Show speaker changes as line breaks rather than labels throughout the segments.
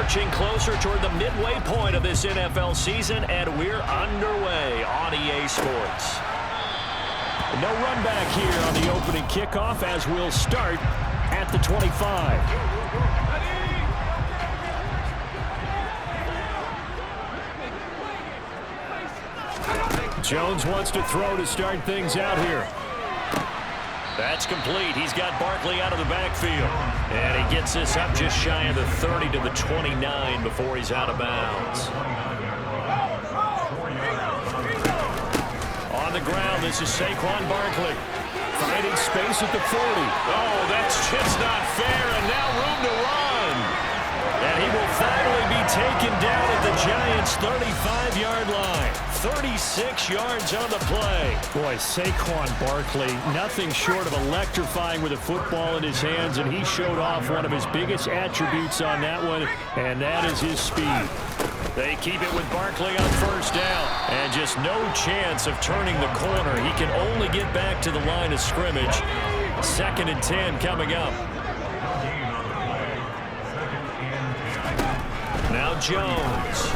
Inching closer toward the midway point of this NFL season, and we're underway on EA Sports. No run back here on the opening kickoff as we'll start at the 25. Jones wants to throw to start things out here. That's complete. He's got Barkley out of the backfield. And he gets this up just shy of the 30 to the 29 before he's out of bounds. On the ground, this is Saquon Barkley. Finding space at the 40. Oh, that's just not fair, and now room to run. And he will finally be taken down at the Giants' 35-yard line. 36 yards on the play. Boy, Saquon Barkley, nothing short of electrifying with a football in his hands, and he showed off one of his biggest attributes on that one, and that is his speed. They keep it with Barkley on first down, and just no chance of turning the corner. He can only get back to the line of scrimmage. 2nd and 10 coming up. Now Jones.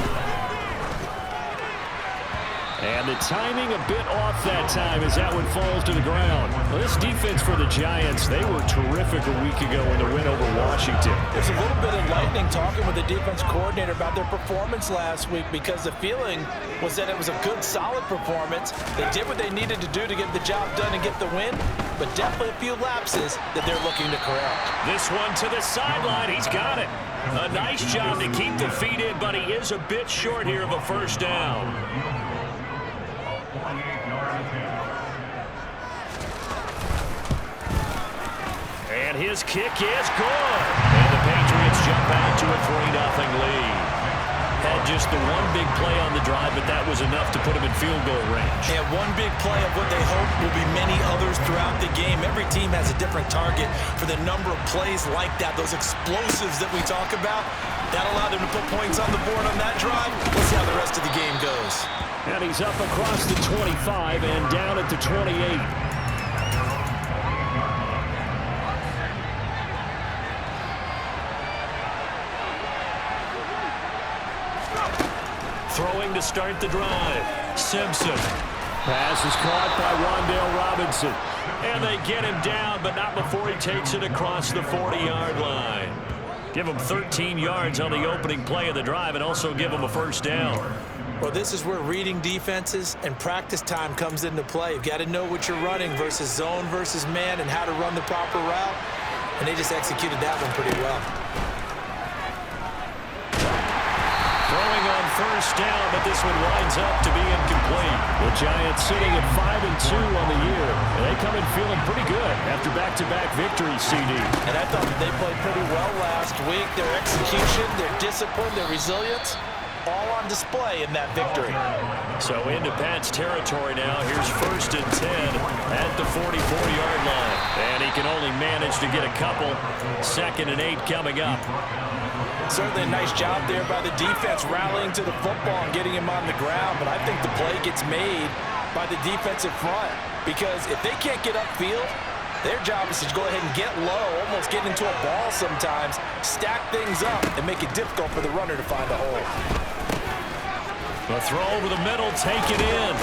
And the timing a bit off that time as that one falls to the ground. Well, this defense for the Giants, they were terrific a week ago in the win over Washington.
There's a little bit of lightning talking with the defense coordinator about their performance last week because the feeling was that it was a good, solid performance. They did what they needed to do to get the job done and get the win, but definitely a few lapses that they're looking to correct.
This one to the sideline. He's got it. A nice job to keep the feet in, but he is a bit short here of a first down. And his kick is good. And the Patriots jump out to a 3-0 lead. Had just the one big play on the drive, but that was enough to put him in field goal range.
Yeah, one big play of what they hope will be many others throughout the game. Every team has a different target for the number of plays like that, those explosives that we talk about. That allowed them to put points on the board on that drive. Let's see how the rest of the game goes.
And he's up across the 25 and down at the 28. Throwing to start the drive. Simpson. Pass is caught by Wan'Dale Robinson. And they get him down, but not before he takes it across the 40-yard line. Give him 13 yards on the opening play of the drive and also give him a first down.
Well, this is where reading defenses and practice time comes into play. You've got to know what you're running versus zone versus man and how to run the proper route. And they just executed that one pretty well.
Throwing on first down, but this one winds up to be incomplete. The Giants sitting at 5-2 on the year. And they come in feeling pretty good after back-to-back victories, CD.
And I thought that they played pretty well last week. Their execution, their discipline, their resilience, all on display in that victory.
So into Pat's territory now. Here's 1st and 10 at the 44-yard line. And he can only manage to get a couple. 2nd and 8 coming up.
Certainly a nice job there by the defense rallying to the football and getting him on the ground. But I think the play gets made by the defensive front. Because if they can't get upfield, their job is to go ahead and get low, almost get into a ball sometimes, stack things up, and make it difficult for the runner to find a hole.
The throw over the middle, take it in.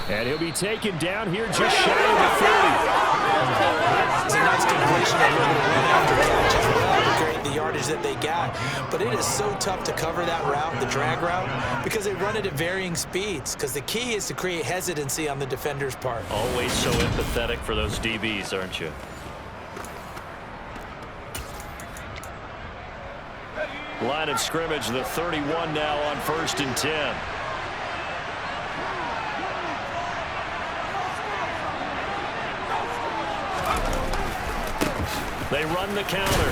And he'll be taken down here just shy of the 30.
It's a nice completion that we're going to run after catch as well to create the yardage that they got. But it is so tough to cover that route, the drag route, because they run it at varying speeds. Because the key is to create hesitancy on the defender's part.
Always so empathetic for those DBs, aren't you? Line of scrimmage, the 31 now on 1st and 10. They run the counter.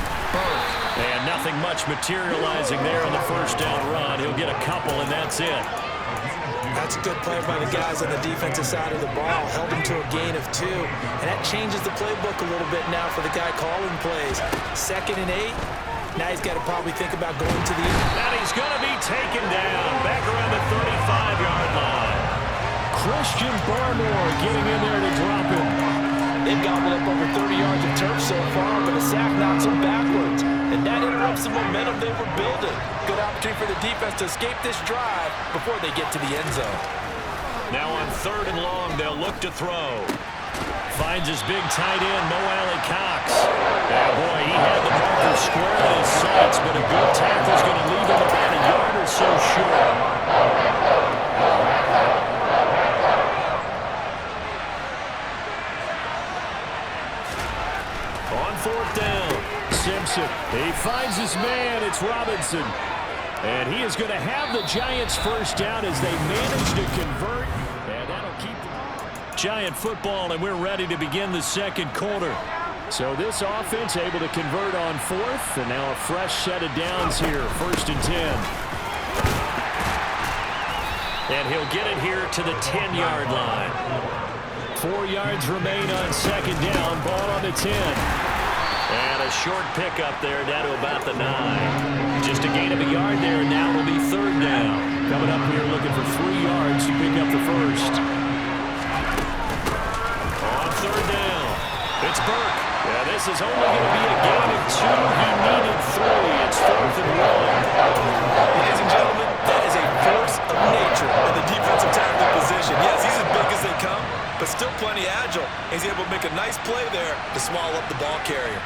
And nothing much materializing there on the first down run. He'll get a couple, and that's it.
That's a good play by the guys on the defensive side of the ball. Held him to a gain of 2. And that changes the playbook a little bit now for the guy calling plays. 2nd and 8. Now he's got to probably think about going to the end.
And he's going to be taken down back around the 35-yard line. Christian Barmore getting in there to drop him.
They've gobbled up over 30 yards of turf so far, but a sack knocks him backwards. and that interrupts the momentum they were building. Good opportunity for the defense to escape this drive before they get to the end zone.
Now on 3rd and long, they'll look to throw. Finds his big tight end, Mo Alley-Cox. Yeah, boy, he had the marker square in his sights, but a good tackle is going to leave him about a yard or so short. On 4th down, Simpson. He finds his man. It's Robinson. And he is going to have the Giants first down as they manage to convert. And that'll keep Giant football, and we're ready to begin the second quarter. So this offense able to convert on 4th, and now a fresh set of downs here, 1st and 10. And he'll get it here to the 10-yard line. 4 yards remain on 2nd down, ball on the 10. And a short pickup there down to about the 9. Just a gain of a yard there, and now it'll be 3rd down. Coming up here looking for 3 yards to pick up the first. On 3rd down, it's Burke. Yeah, this is only going to be a gain of 2. He needed 3. It's 4th and 1.
Ladies and gentlemen, that is a force of nature in the defensive tackle position. Yes, he's as big as they come, but still plenty agile. He's able to make a nice play there to swallow up the ball carrier.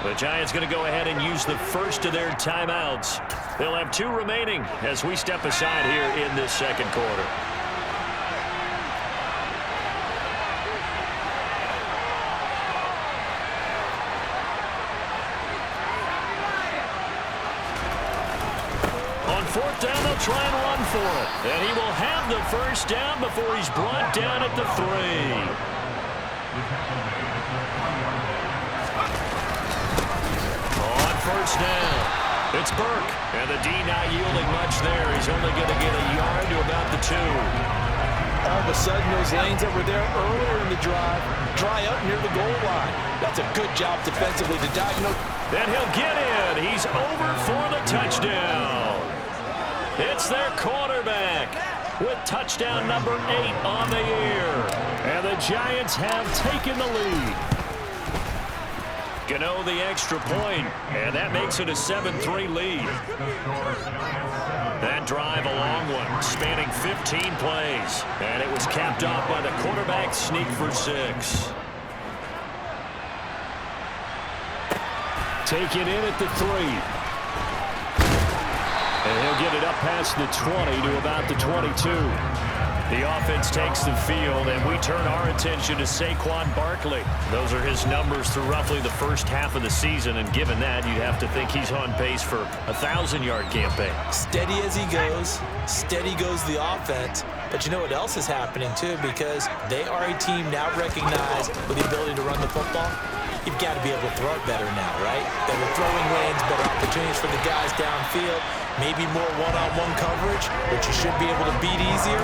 The Giants going to go ahead and use the first of their timeouts. They'll have 2 remaining as we step aside here in this second quarter. On 4th down, they'll try and run for it. And he will have the first down before he's brought down at the 3. First down. It's Burke. And the D not yielding much there. He's only going to get a yard to about the 2.
All of a sudden, those lanes that were there earlier in the drive dry up near the goal line. That's a good job defensively to diagnose.
Then he'll get in. He's over for the touchdown. It's their quarterback with touchdown number 8 on the year. And the Giants have taken the lead. Gano the extra point, and that makes it a 7-3 lead. That drive a long one, spanning 15 plays, and it was capped off by the quarterback sneak for 6. Taken in at the 3. And he'll get it up past the 20 to about the 22. The offense takes the field, and we turn our attention to Saquon Barkley. Those are his numbers through roughly the first half of the season, and given that, you'd have to think he's on pace for a 1,000-yard campaign.
Steady as he goes, steady goes the offense. But you know what else is happening, too, because they are a team now recognized with the ability to run the football. You've got to be able to throw it better now, right? Better throwing lanes, better opportunities for the guys downfield, maybe more one-on-one coverage, which you should be able to beat easier.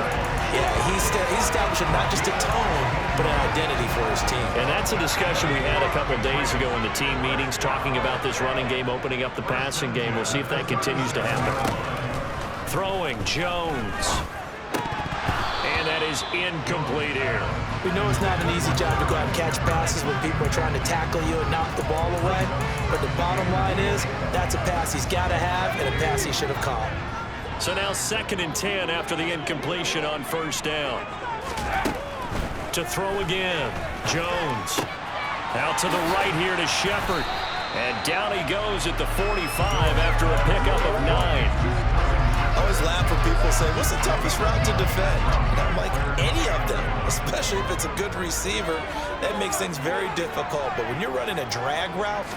Yeah, he's establishing not just a tone, but an identity for his team.
And that's a discussion we had a couple days ago in the team meetings, talking about this running game, opening up the passing game. We'll see if that continues to happen. Throwing, Jones. And that is incomplete here.
We know it's not an easy job to go out and catch passes when people are trying to tackle you and knock the ball away. But the bottom line is, that's a pass he's got to have and a pass he should have caught.
So now 2nd and 10 after the incompletion on 1st down. To throw again, Jones. Out to the right here to Shepard. And down he goes at the 45 after a pickup of 9.
I always laugh when people say, what's the toughest route to defend? And I'm like, any of them, especially if it's a good receiver. That makes things very difficult. But when you're running a drag route,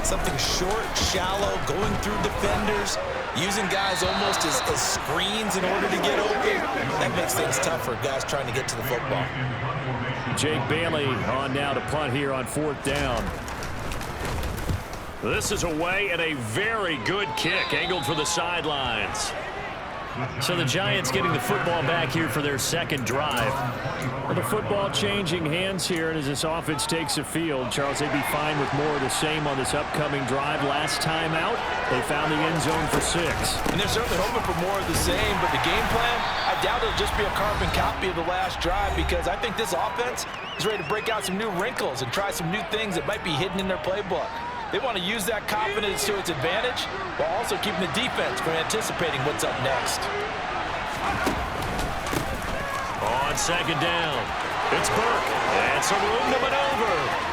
something short, shallow, going through defenders, using guys almost as screens in order to get open, that makes things tough for guys trying to get to the football.
Jake Bailey on now to punt here on 4th down. This is away and a very good kick, angled for the sidelines. So the Giants getting the football back here for their second drive. Well, the football changing hands here, and as this offense takes the field, Charles, they'd be fine with more of the same on this upcoming drive. Last time out, they found the end zone for 6.
And they're certainly hoping for more of the same, but the game plan, I doubt it'll just be a carbon copy of the last drive, because I think this offense is ready to break out some new wrinkles and try some new things that might be hidden in their playbook. They want to use that confidence to its advantage while also keeping the defense from anticipating what's up next.
On second down, it's Burke, and some room to maneuver.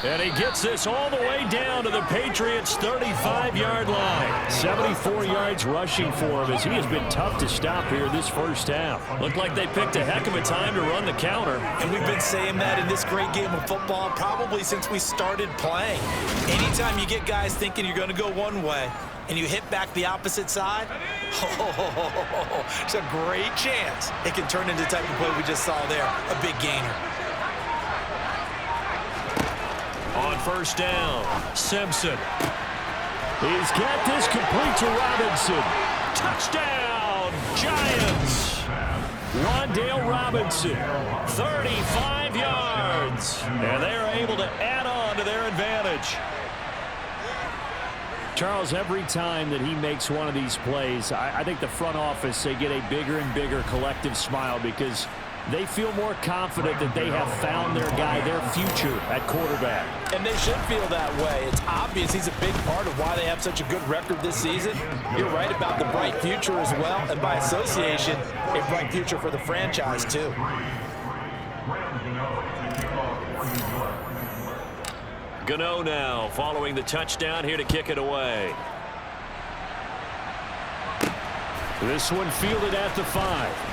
And he gets this all the way down to the Patriots' 35-yard line. 74 yards rushing for him as he has been tough to stop here this first half. Looked like they picked a heck of a time to run the counter.
And we've been saying that in this great game of football probably since we started playing. Anytime you get guys thinking you're going to go one way and you hit back the opposite side, it's a great chance it can turn into the type of play we just saw there, a big gainer.
On first down, Simpson. He's got this complete to Robinson. Touchdown, Giants. Wan'Dale Robinson, 35 yards. And they are able to add on to their advantage. Charles, every time that he makes one of these plays, I think the front office, they get a bigger and bigger collective smile because they feel more confident that they have found their guy, their future at quarterback.
And they should feel that way. It's obvious he's a big part of why they have such a good record this season. You're right about the bright future as well, and by association, a bright future for the franchise too.
Gano now following the touchdown here to kick it away. This one fielded at the 5.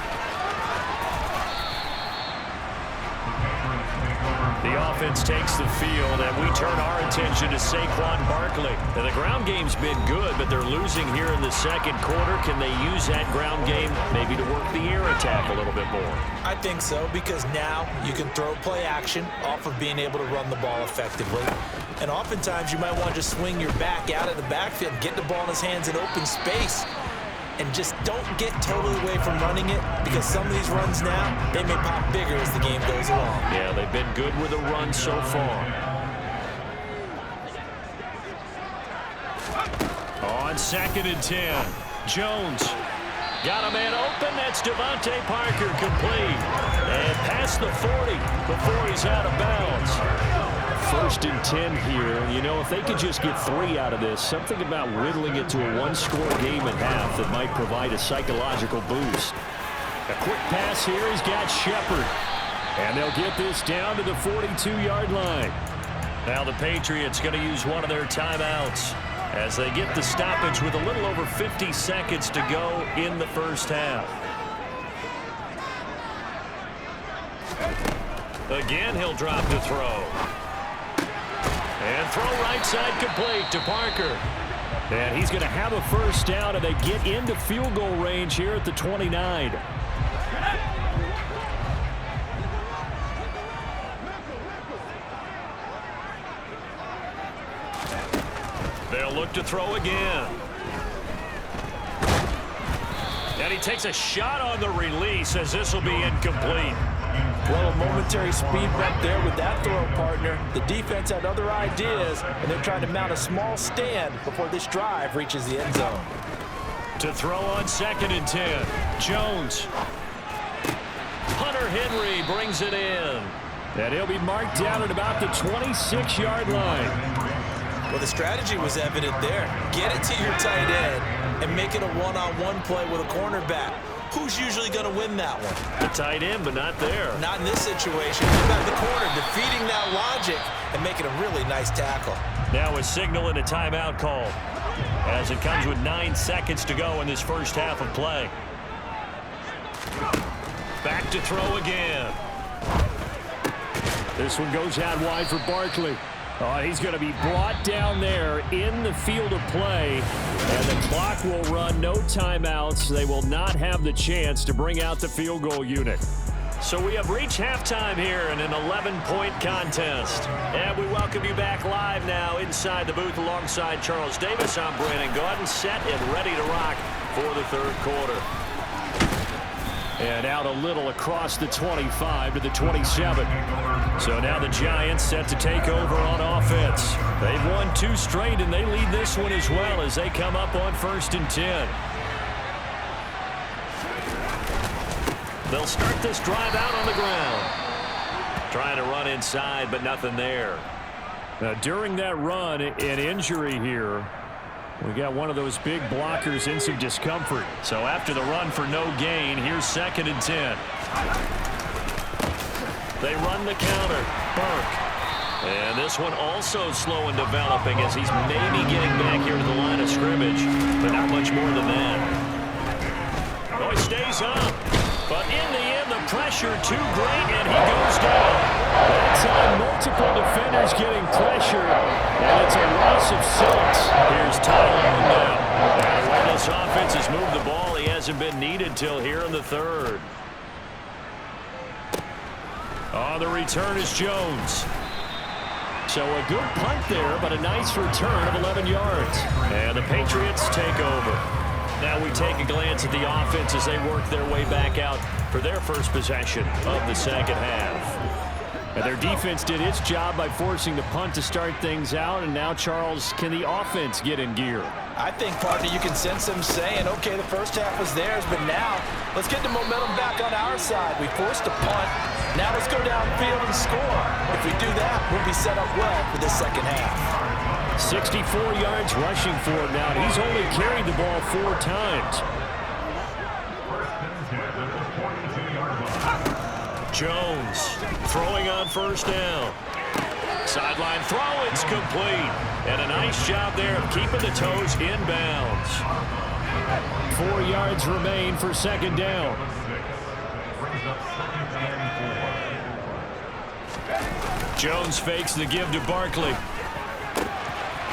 The offense takes the field, and we turn our attention to Saquon Barkley. And the ground game's been good, but they're losing here in the second quarter. Can they use that ground game maybe to work the air attack a little bit more?
I think so, because now you can throw play action off of being able to run the ball effectively. And oftentimes you might want to just swing your back out of the backfield, get the ball in his hands in open space. And just don't get totally away from running it, because some of these runs now, they may pop bigger as the game goes along.
Yeah, they've been good with the run so far. On second and 10, Jones got a man open. That's Devontae Parker, complete. And past the 40 before he's out of bounds. First and 10 here. You know, if they could just get 3 out of this, something about whittling it to a one-score game at half that might provide a psychological boost. A quick pass here. He's got Shepard. And they'll get this down to the 42-yard line. Now the Patriots going to use one of their timeouts as they get the stoppage with a little over 50 seconds to go in the first half. Again, he'll drop the throw. And throw right side complete to Parker. And he's going to have a first down, and they get into field goal range here at the 29. They'll look to throw again. And he takes a shot on the release as this will be incomplete.
Well, a momentary speed bump there with that throw, partner. The defense had other ideas, and they're trying to mount a small stand before this drive reaches the end zone.
To throw on second and 10, Jones. Hunter Henry brings it in. And he'll be marked down at about the 26-yard line.
Well, the strategy was evident there. Get it to your tight end and make it a one-on-one play with a cornerback. Who's usually going to win that one?
The tight end, but not there.
Not in this situation. What about the corner defeating that logic and making a really nice tackle?
Now a signal and a timeout call as it comes with 9 seconds to go in this first half of play. Back to throw again. This one goes out wide for Barkley. Oh, he's going to be brought down there in the field of play, and the clock will run. No timeouts. They will not have the chance to bring out the field goal unit. So we have reached halftime here in an 11-point contest. And we welcome you back live now inside the booth alongside Charles Davis. I'm Brandon Gaudin, set and ready to rock for the third quarter. And out a little across the 25 to the 27. So now the Giants set to take over on offense. They've won 2 straight, and they lead this one as well as they come up on first and 10. They'll start this drive out on the ground. Trying to run inside, but nothing there. Now, during that run, an injury here. We got one of those big blockers in some discomfort. So after the run for no gain, here's 2nd and 10. They run the counter. Burke. And this one also slow in developing as he's maybe getting back here to the line of scrimmage, but not much more than that. Oh, he stays up. But in the end, the pressure too great, and he goes down. That time, multiple defenders getting pressure, and it's a loss of 6. Here's Tyler now. And the way this offense has moved the ball, he hasn't been needed till here in the 3rd. On the return is Jones. So a good punt there, but a nice return of 11 yards. And the Patriots take over. Now we take a glance at the offense as they work their way back out for their first possession of the 2nd half. And their defense did its job by forcing the punt to start things out. And now, Charles, can the offense get in gear?
I think, partner, you can sense them saying, okay, the first half was theirs, but now let's get the momentum back on our side. We forced a punt. Now let's go downfield and score. If we do that, we'll be set up well for this 2nd half.
64 yards rushing for him now. He's only carried the ball 4 times. Jones throwing on 1st down. Sideline throw, it's complete. And a nice job there of keeping the toes inbounds. 4 yards remain for 2nd down. Jones fakes the give to Barkley.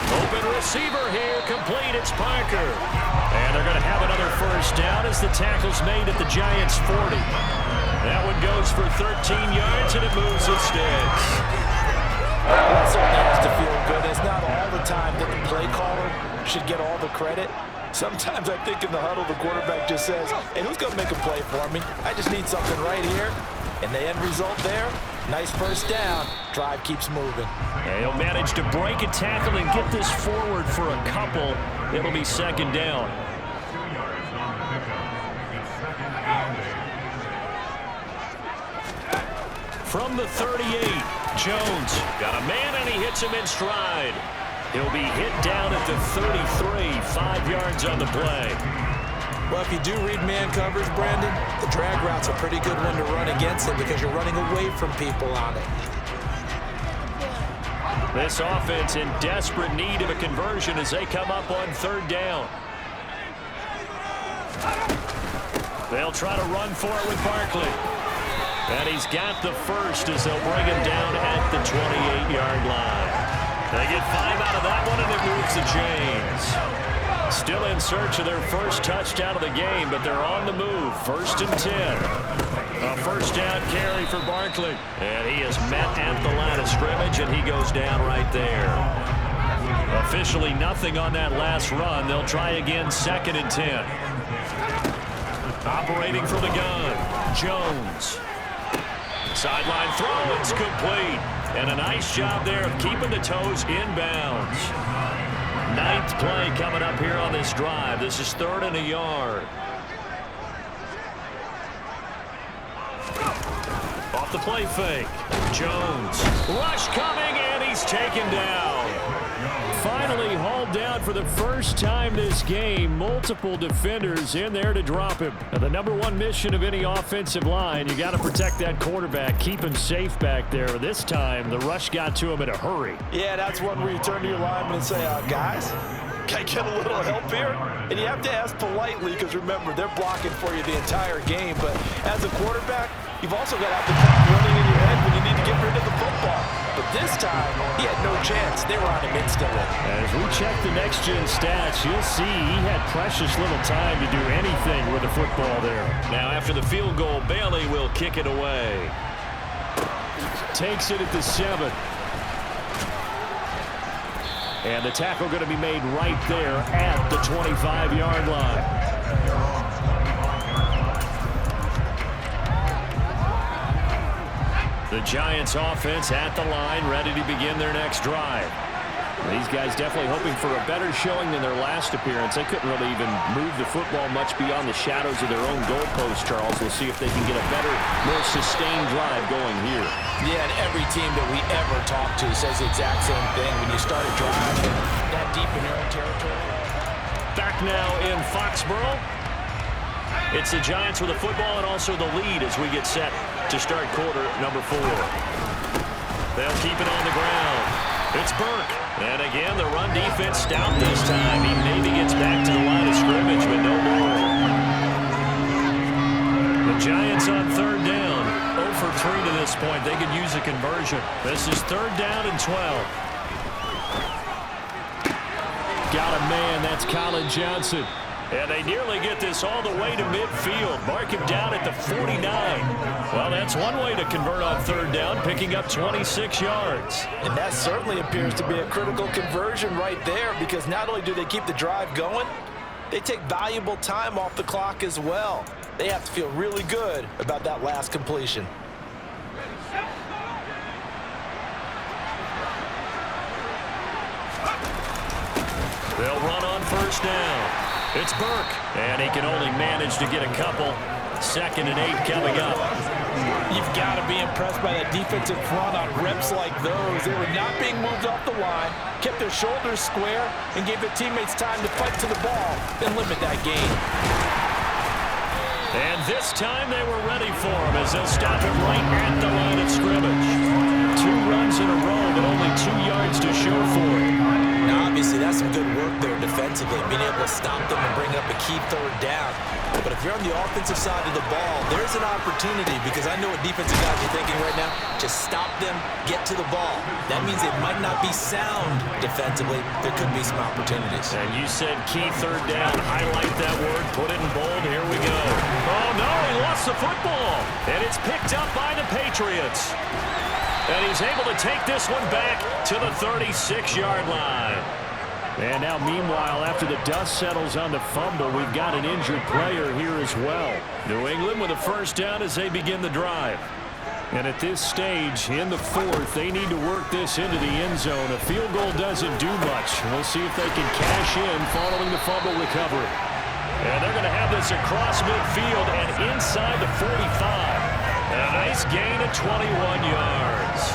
Open receiver here, complete, it's Parker. And they're going to have another 1st down as the tackle's made at the Giants' 40. That one goes for 13 yards, and it moves its sticks.
That certainly has to feel good. It's not all the time that the play caller should get all the credit. Sometimes I think in the huddle, the quarterback just says, hey, who's going to make a play for me? I just need something right here. And the end result there, nice 1st down. Drive keeps moving.
And he'll manage to break a tackle and get this forward for a couple. It'll be 2nd down. From the 38, Jones got a man and he hits him in stride. He'll be hit down at the 33, 5 yards on the play.
Well, if you do read man coverage, Brandon, the drag route's a pretty good one to run against it because you're running away from people on it.
This offense in desperate need of a conversion as they come up on 3rd down. They'll try to run for it with Barkley. And he's got the 1st as they'll bring him down at the 28-yard line. They get 5 out of that one, and it moves the chains. Still in search of their 1st touchdown of the game, but they're on the move. 1st and 10. A 1st down carry for Barkley. And he is met at the line of scrimmage, and he goes down right there. Officially nothing on that last run. They'll try again 2nd and 10. Operating from the gun, Jones. Sideline throw, it's complete. And a nice job there of keeping the toes inbounds. 9th play coming up here on this drive. This is 3rd and a yard. Off the play fake. Jones. Rush coming, and he's taken down. Finally hauled down for the first time this game. Multiple defenders in there to drop him. Now, the #1 mission of any offensive line, you got to protect that quarterback, keep him safe back there. This time, the rush got to him in a hurry.
Yeah, that's one where you turn to your lineman and say, guys, can I get a little help here? And you have to ask politely because, remember, they're blocking for you the entire game. But as a quarterback, you've also got to have the clock running in your head when you need to get rid of the football. But this time, he had no chance. They were on him instantly.
As we check the next-gen stats, you'll see he had precious little time to do anything with the football there. Now, after the field goal, Bailey will kick it away. Takes it at the 7. And the tackle going to be made right there at the 25-yard line. The Giants offense at the line, ready to begin their next drive. These guys definitely hoping for a better showing than their last appearance. They couldn't really even move the football much beyond the shadows of their own goalpost, Charles. We'll see if they can get a better, more sustained drive going here.
Yeah, and every team that we ever talk to says the exact same thing. When you start a drive that deep in your own territory.
Back now in Foxborough. It's the Giants with the football and also the lead as we get set to start quarter number 4. They'll keep it on the ground. It's Burke. And again, the run defense stout this time. He maybe gets back to the line of scrimmage, but no more. The Giants on third down. 0 for 3 to this point. They could use a conversion. This is third down and 12. Got a man. That's Colin Johnson. And they nearly get this all the way to midfield. Mark him down at the 49. Well, that's one way to convert on third down, picking up 26 yards.
And that certainly appears to be a critical conversion right there, because not only do they keep the drive going, they take valuable time off the clock as well. They have to feel really good about that last completion.
They'll run on first down. It's Burke, and he can only manage to get a couple. 2nd and 8 coming up.
You've got to be impressed by that defensive front on reps like those. They were not being moved off the line, kept their shoulders square, and gave their teammates time to fight to the ball and limit that gain.
And this time they were ready for him as they'll stop him right at the line of scrimmage. 2 runs in a row, but only 2 yards to show for it.
Now, obviously, that's some good work there defensively, being able to stop them and bring up a key third down. But if you're on the offensive side of the ball, there's an opportunity, because I know what defensive guys are thinking right now. Just stop them, get to the ball. That means it might not be sound defensively. There could be some opportunities.
And you said key third down. Highlight that word. Put it in bold. Here we go. Oh, no, he lost the football. And it's picked up by the Patriots. And he's able to take this one back to the 36-yard line. And now, meanwhile, after the dust settles on the fumble, we've got an injured player here as well. New England with a first down as they begin the drive. And at this stage, in the 4th, they need to work this into the end zone. A field goal doesn't do much. We'll see if they can cash in following the fumble recovery. And they're going to have this across midfield and inside the 45. A nice gain of 21 yards.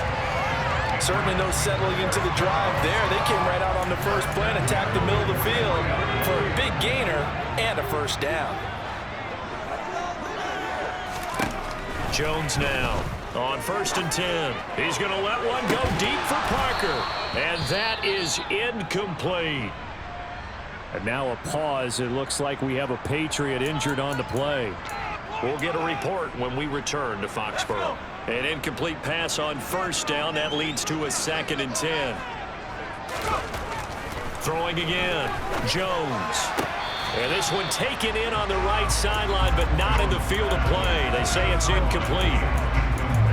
Certainly no settling into the drive there. They came right out on the first play and attacked the middle of the field for a big gainer and a first down.
Jones now on 1st and 10. He's going to let one go deep for Parker. And that is incomplete. And now a pause. It looks like we have a Patriot injured on the play. We'll get a report when we return to Foxborough. An incomplete pass on first down. That leads to a 2nd and 10. Throwing again. Jones. And this one taken in on the right sideline, but not in the field of play. They say it's incomplete.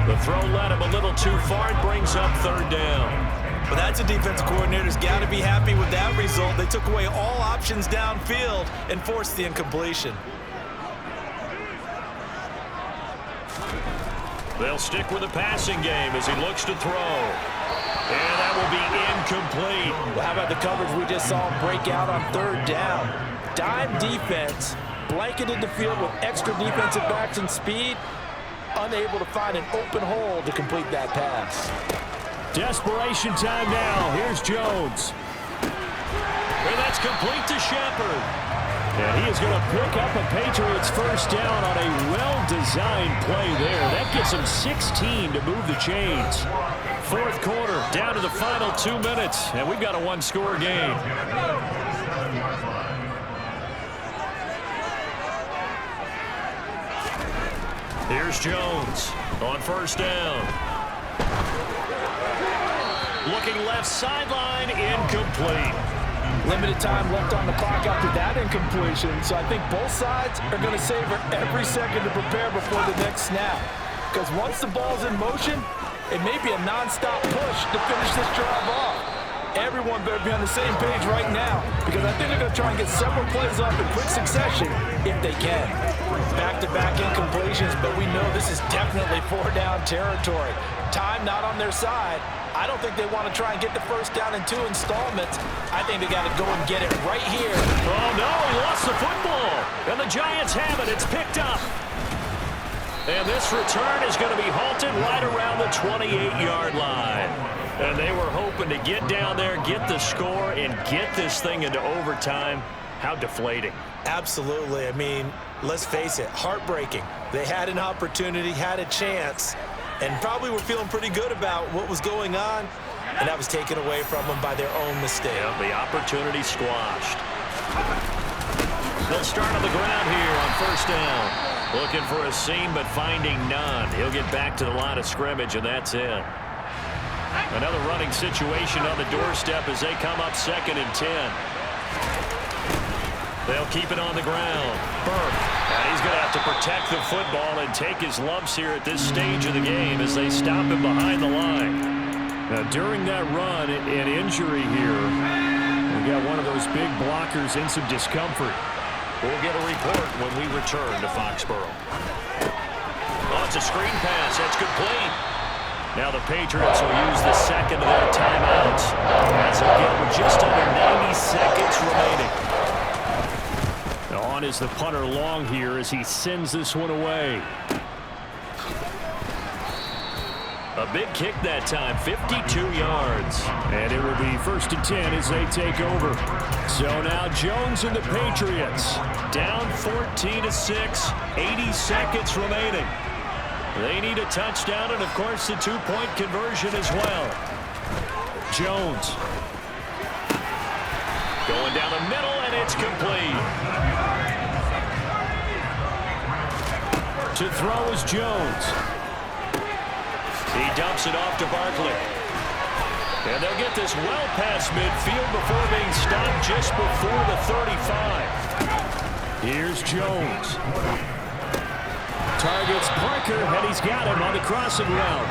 The throw led him a little too far. It brings up third down.
But that's a defense coordinator's got to be happy with that result. They took away all options downfield and forced the incompletion.
They'll stick with the passing game as he looks to throw. And that will be incomplete.
Well, how about the coverage we just saw him break out on third down? Dime defense, blanketed the field with extra defensive backs and speed, unable to find an open hole to complete that pass.
Desperation time now. Here's Jones. And that's complete to Shepard. And he is going to pick up a Patriots first down on a well-designed play there. That gets him 16 to move the chains. 4th quarter, down to the final 2 minutes, and we've got a one-score game. Here's Jones on first down. Looking left sideline, incomplete.
Limited time left on the clock after that incompletion, so I think both sides are going to savor every second to prepare before the next snap. Because once the ball's in motion, it may be a non-stop push to finish this drive off. Everyone everyone better be on the same page right now, because I think they're going to try and get several plays off in quick succession if they can. Back-to-back incompletions, but we know this is definitely four-down territory. Time not on their side. I don't think they want to try and get the first down in 2 installments. I think they got to go and get it right here.
Oh, no, he lost the football. And the Giants have it. It's picked up. And this return is going to be halted right around the 28-yard line. And they were hoping to get down there, get the score, and get this thing into overtime. How deflating.
Absolutely. I mean, let's face it, heartbreaking. They had an opportunity, had a chance, and probably were feeling pretty good about what was going on, and that was taken away from them by their own mistake.
Yeah, the opportunity squashed. They'll start on the ground here on first down. Looking for a seam, but finding none. He'll get back to the line of scrimmage, and that's it. Another running situation on the doorstep as they come up 2nd and 10. They'll keep it on the ground. Burke. And he's going to have to protect the football and take his lumps here at this stage of the game as they stop him behind the line. Now, during that run, an injury here. We got one of those big blockers in some discomfort. We'll get a report when we return to Foxborough. Oh, it's a screen pass. That's complete. Now the Patriots will use the second of their timeouts as again with just under 90 seconds remaining. Now on is the punter long here as he sends this one away. A big kick that time, 52 yards. And it will be 1st and 10 as they take over. So now Jones and the Patriots down 14-6, 80 seconds remaining. They need a touchdown and, of course, the 2-point conversion as well. Jones. Going down the middle, and it's complete. To throw is Jones. He dumps it off to Barkley. And they'll get this well past midfield before being stopped just before the 35. Here's Jones. Targets Parker, and he's got him on the crossing route.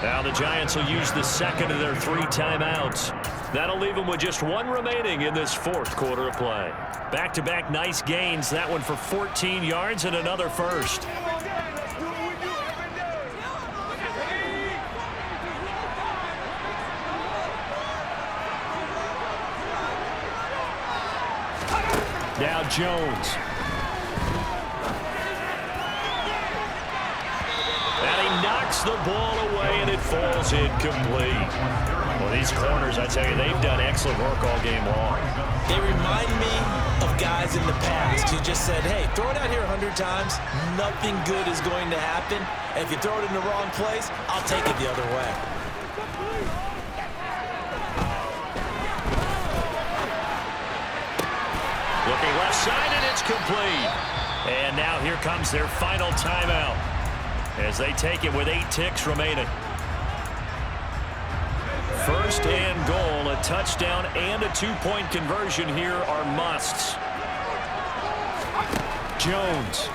Now the Giants will use the second of their 3 timeouts. That'll leave them with just 1 remaining in this 4th quarter of play. Back-to-back nice gains, that one for 14 yards and another first. Now Jones. And he knocks the ball away, and it falls incomplete. Well, these corners, I tell you, they've done excellent work all game long.
They remind me of guys in the past who just said, hey, throw it out here 100 times, nothing good is going to happen. And if you throw it in the wrong place, I'll take it the other way.
Looking left side, and it's complete. And now here comes their final timeout as they take it with 8 ticks remaining. 1st and goal, a touchdown and a 2-point conversion here are musts. Jones.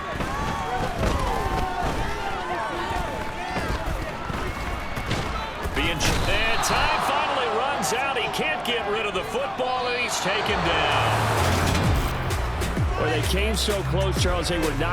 And time finally runs out. He can't get rid of the football, and he's taken down. Well, they came so close, Charles. They were not